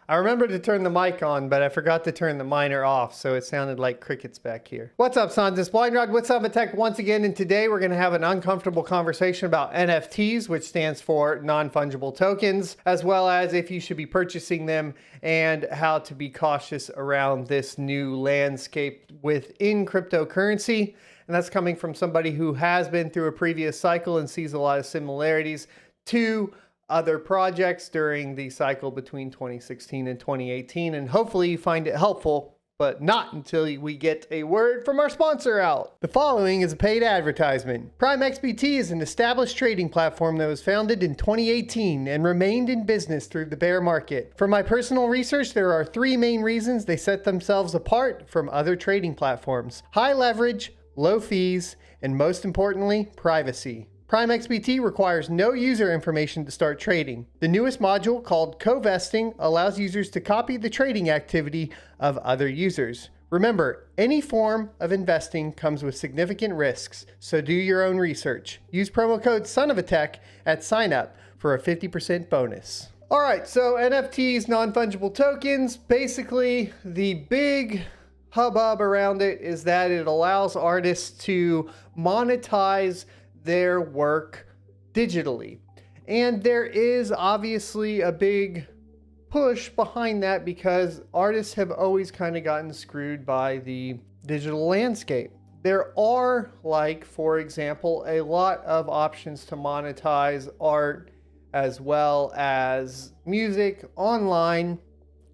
I remembered to turn the mic on, but I forgot to turn the miner off, so it sounded like crickets back here. What's up, Sons? It's Blind Rod with Summit Tech once again, and today we're going to have an uncomfortable conversation about NFTs, which stands for non-fungible tokens, as well as if you should be purchasing them and how to be cautious around this new landscape within cryptocurrency. And that's coming from somebody who has been through a previous cycle and sees a lot of similarities to other projects during the cycle between 2016 and 2018. And hopefully you find it helpful, but not until we get a word from our sponsor out. The following is a paid advertisement. Prime XBT is an established trading platform that was founded in 2018 and remained in business through the bear market. From my personal research, there are three main reasons they set themselves apart from other trading platforms: high leverage, low fees, and most importantly, privacy. Prime XBT requires no user information to start trading. The newest module, called co-vesting, allows users to copy the trading activity of other users. Remember, any form of investing comes with significant risks, so do your own research. Use promo code SONOFATECH at sign-up for a 50% bonus. All right, so NFTs, non-fungible tokens, basically the big hubbub around it is that it allows artists to monetize their work digitally. And there is obviously a big push behind that because artists have always kind of gotten screwed by the digital landscape. There are, like, for example, a lot of options to monetize art as well as music online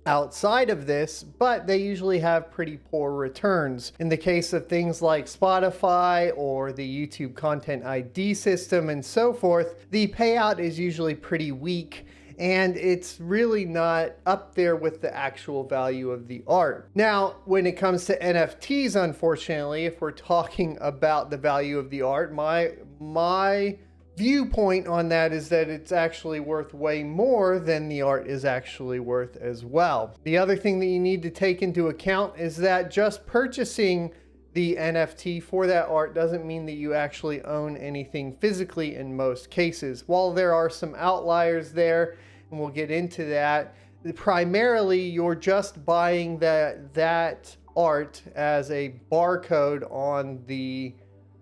outside of this, but they usually have pretty poor returns. In the case of things like Spotify or the YouTube Content ID system and so forth, the payout is usually pretty weak and it's really not up there with the actual value of the art. Now, when it comes to NFTs, unfortunately, if we're talking about the value of the art, my viewpoint on that is that it's actually worth way more than the art is actually worth as well. The other thing that you need to take into account is that just purchasing the NFT for that art doesn't mean that you actually own anything physically in most cases. While there are some outliers there, and we'll get into that, primarily you're just buying that art as a barcode on the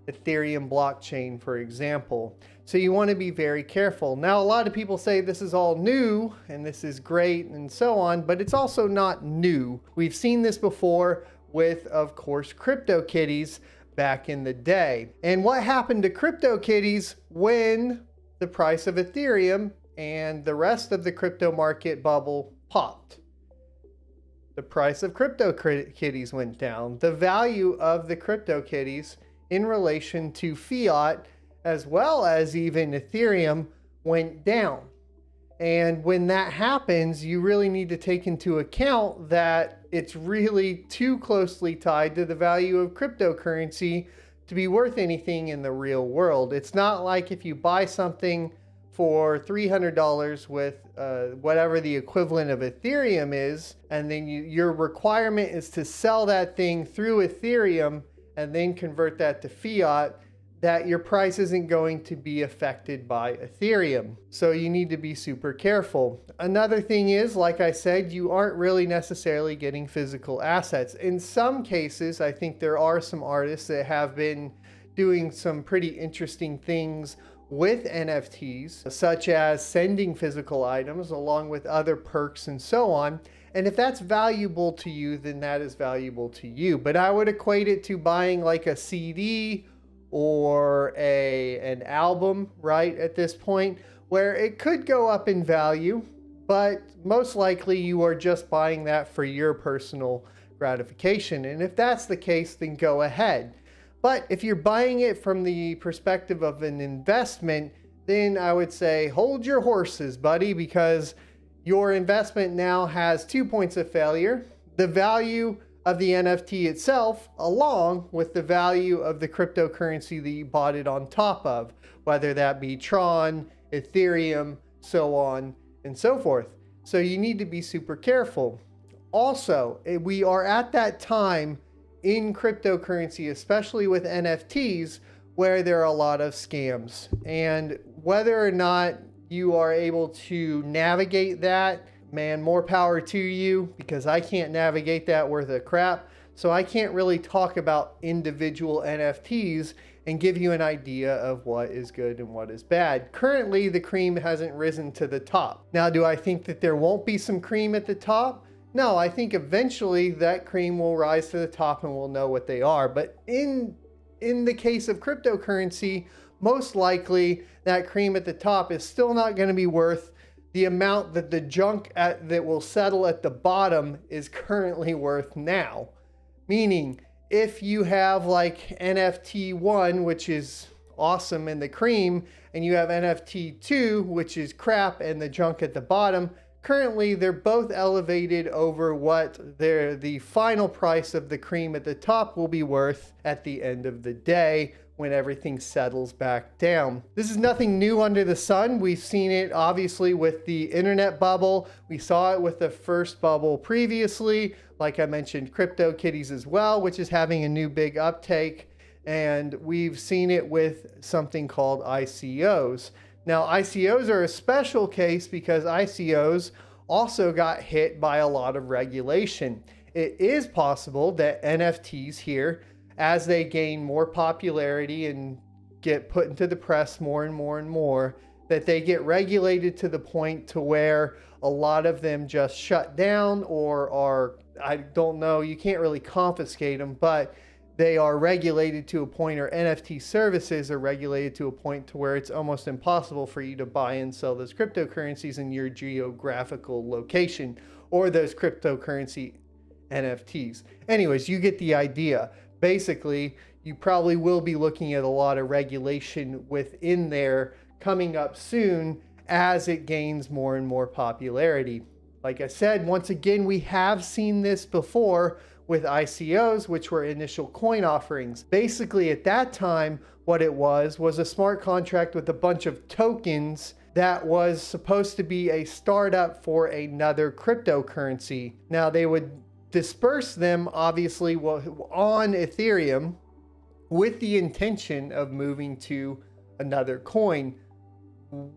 Ethereum blockchain, for example. So you want to be very careful. Now, a lot of people say this is all new and this is great and so on, but it's also not new. We've seen this before with, of course, CryptoKitties back in the day. And what happened to CryptoKitties when the price of Ethereum and the rest of the crypto market bubble popped? The price of CryptoKitties went down. The value of the CryptoKitties in relation to fiat, as well as even Ethereum, went down. And when that happens, you really need to take into account that it's really too closely tied to the value of cryptocurrency to be worth anything in the real world. It's not like if you buy something for $300 with whatever the equivalent of Ethereum is, and then your requirement is to sell that thing through Ethereum and then convert that to fiat, that your price isn't going to be affected by Ethereum. So you need to be super careful. Another thing is, like I said, you aren't really necessarily getting physical assets. In some cases, I think there are some artists that have been doing some pretty interesting things with NFTs, such as sending physical items along with other perks and so on. And if that's valuable to you, then that is valuable to you. But I would equate it to buying like a CD or an album, right, at this point, where it could go up in value, but most likely you are just buying that for your personal gratification. And if that's the case, then go ahead. But if you're buying it from the perspective of an investment, then I would say hold your horses, buddy, because your investment now has 2 points of failure: the value of the NFT itself, along with the value of the cryptocurrency that you bought it on top of, whether that be Tron, Ethereum, so on and so forth. So you need to be super careful. Also, we are at that time in cryptocurrency, especially with NFTs, where there are a lot of scams. And whether or not you are able to navigate that man, more power to you, because I can't navigate that worth of crap. So I can't really talk about individual NFTs and give you an idea of what is good and what is bad. Currently, the cream hasn't risen to the top. Now, do I think that there won't be some cream at the top? No, I think eventually that cream will rise to the top and we'll know what they are. But in the case of cryptocurrency, most likely that cream at the top is still not going to be worth the amount that the junk that will settle at the bottom is currently worth now. Meaning, if you have like NFT 1, which is awesome in the cream, and you have NFT 2, which is crap and the junk at the bottom, currently they're both elevated over what the final price of the cream at the top will be worth at the end of the day, when everything settles back down. This is nothing new under the sun. We've seen it obviously with the internet bubble. We saw it with the first bubble previously. Like I mentioned, CryptoKitties as well, which is having a new big uptake. And we've seen it with something called ICOs. Now, ICOs are a special case because ICOs also got hit by a lot of regulation. It is possible that NFTs here, as they gain more popularity and get put into the press more and more and more, that they get regulated to the point to where a lot of them just shut down or are, I don't know, you can't really confiscate them, but they are regulated to a point, or NFT services are regulated to a point to where it's almost impossible for you to buy and sell those cryptocurrencies in your geographical location or those cryptocurrency NFTs. Anyways, you get the idea. Basically, you probably will be looking at a lot of regulation within there coming up soon as it gains more and more popularity. Like I said, once again, we have seen this before with ICOs, which were initial coin offerings. Basically, at that time, what it was a smart contract with a bunch of tokens that was supposed to be a startup for another cryptocurrency. Now, they would disperse them obviously on Ethereum with the intention of moving to another coin.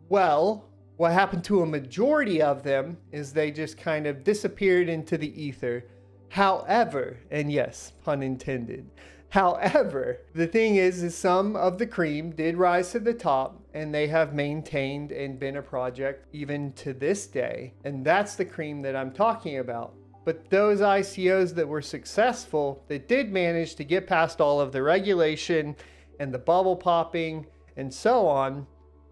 Well, what happened to a majority of them is they just kind of disappeared into the ether. However, and yes, pun intended. However, the thing is some of the cream did rise to the top, and they have maintained and been a project even to this day. And that's the cream that I'm talking about. But those ICOs that were successful, that did manage to get past all of the regulation and the bubble popping and so on,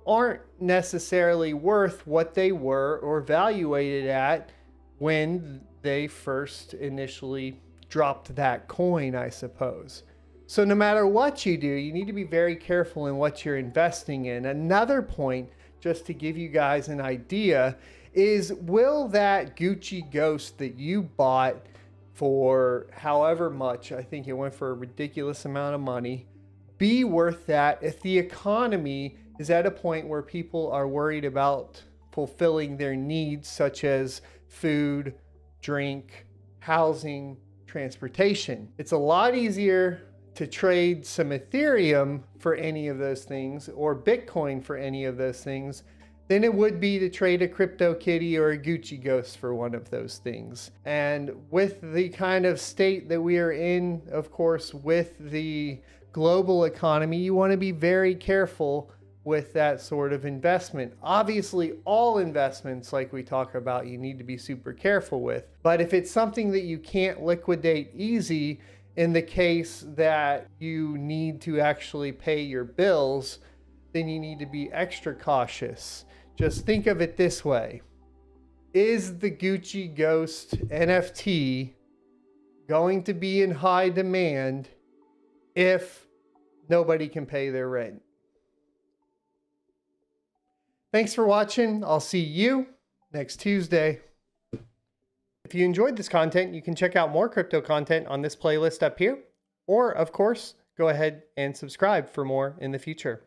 aren't necessarily worth what they were or valuated at when they first initially dropped that coin, I suppose. So no matter what you do, you need to be very careful in what you're investing in. Another point, just to give you guys an idea, is will that Gucci Ghost that you bought for however much, I think it went for a ridiculous amount of money, be worth that if the economy is at a point where people are worried about fulfilling their needs, such as food, drink, housing, transportation? It's a lot easier to trade some Ethereum for any of those things or Bitcoin for any of those things than it would be to trade a CryptoKitty or a Gucci Ghost for one of those things. And with the kind of state that we are in, of course, with the global economy, you want to be very careful with that sort of investment. Obviously, all investments, like we talk about, you need to be super careful with. But if it's something that you can't liquidate easy, in the case that you need to actually pay your bills, then you need to be extra cautious. Just think of it this way. Is the Gucci Ghost NFT going to be in high demand if nobody can pay their rent? Thanks for watching. I'll see you next Tuesday. If you enjoyed this content, you can check out more crypto content on this playlist up here. Or, of course, go ahead and subscribe for more in the future.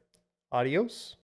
Adios.